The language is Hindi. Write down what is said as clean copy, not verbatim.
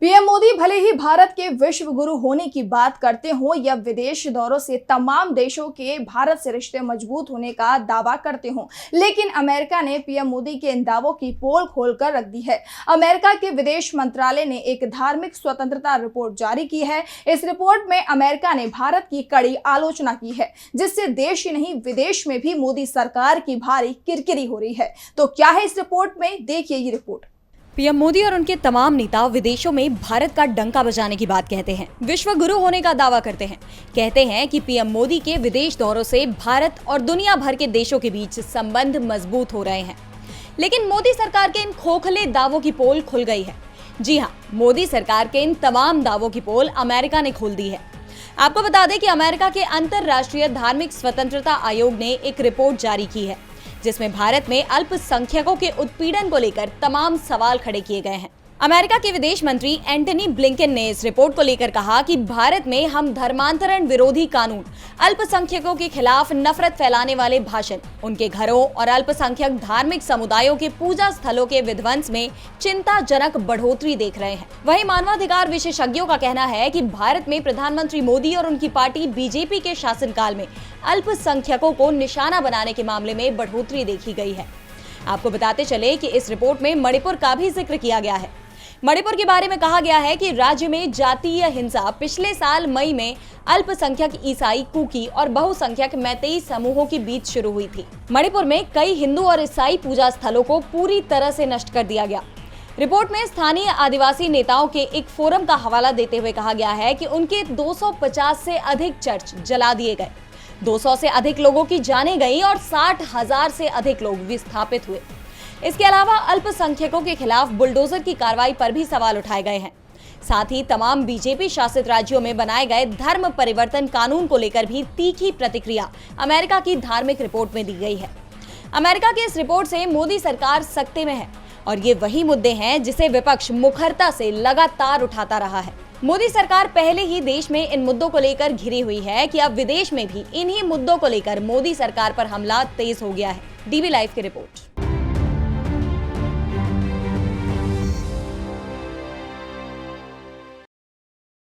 पीएम मोदी भले ही भारत के विश्व गुरु होने की बात करते हों या विदेश दौरों से तमाम देशों के भारत से रिश्ते मजबूत होने का दावा करते हों, लेकिन अमेरिका ने पीएम मोदी के इन दावों की पोल खोलकर रख दी है। अमेरिका के विदेश मंत्रालय ने एक धार्मिक स्वतंत्रता रिपोर्ट जारी की है। इस रिपोर्ट में अमेरिका ने भारत की कड़ी आलोचना की है, जिससे देश ही नहीं विदेश में भी मोदी सरकार की भारी किरकिरी हो रही है। तो क्या है इस रिपोर्ट में, देखिए ये रिपोर्ट। पीएम मोदी और उनके तमाम नेता विदेशों में भारत का डंका बजाने की बात कहते हैं, विश्व गुरु होने का दावा करते हैं। कहते हैं कि पीएम मोदी के विदेश दौरों से भारत और दुनिया भर के देशों के बीच संबंध मजबूत हो रहे हैं। लेकिन मोदी सरकार के इन खोखले दावों की पोल खुल गई है। जी हाँ, मोदी सरकार के इन तमाम दावों की पोल अमेरिका ने खोल दी है। आपको बता दें कि अमेरिका के अंतर्राष्ट्रीय धार्मिक स्वतंत्रता आयोग ने एक रिपोर्ट जारी की है, जिसमें भारत में अल्पसंख्यकों के उत्पीड़न को लेकर तमाम सवाल खड़े किए गए हैं। अमेरिका के विदेश मंत्री एंटनी ब्लिंकन ने इस रिपोर्ट को लेकर कहा कि भारत में हम धर्मांतरण विरोधी कानून, अल्पसंख्यकों के खिलाफ नफरत फैलाने वाले भाषण, उनके घरों और अल्पसंख्यक धार्मिक समुदायों के पूजा स्थलों के विध्वंस में चिंताजनक बढ़ोतरी देख रहे हैं। वहीं मानवाधिकार विशेषज्ञों का कहना है कि भारत में प्रधानमंत्री मोदी और उनकी पार्टी बीजेपी के शासनकाल में अल्पसंख्यकों को निशाना बनाने के मामले में बढ़ोतरी देखी गई है। आपको बताते चले कि इस रिपोर्ट में मणिपुर का भी जिक्र किया गया है। मणिपुर के बारे में कहा गया है कि राज्य में जातीय हिंसा पिछले साल मई में अल्पसंख्यक ईसाई, कुकी और बहुसंख्यक मैतेई समूहों के बीच शुरू हुई थी। मणिपुर में कई हिंदू और ईसाई पूजा स्थलों को पूरी तरह से नष्ट कर दिया गया। रिपोर्ट में स्थानीय आदिवासी नेताओं के एक फोरम का हवाला देते हुए कहा गया है कि उनके 250 से अधिक चर्च जला दिए गए, 200 से अधिक लोगों की जानें गई और 60,000 से अधिक लोग विस्थापित हुए। इसके अलावा अल्पसंख्यकों के खिलाफ बुलडोजर की कार्रवाई पर भी सवाल उठाए गए हैं। साथ ही तमाम बीजेपी शासित राज्यों में बनाए गए धर्म परिवर्तन कानून को लेकर भी तीखी प्रतिक्रिया अमेरिका की धार्मिक रिपोर्ट में दी गई है। अमेरिका की इस रिपोर्ट से मोदी सरकार सकते में है और ये वही मुद्दे हैं जिसे विपक्ष मुखरता से लगातार उठाता रहा है। मोदी सरकार पहले ही देश में इन मुद्दों को लेकर घिरी हुई है कि अब विदेश में भी इन्हीं मुद्दों को लेकर मोदी सरकार पर हमला तेज हो गया है। डीबी लाइव की रिपोर्ट।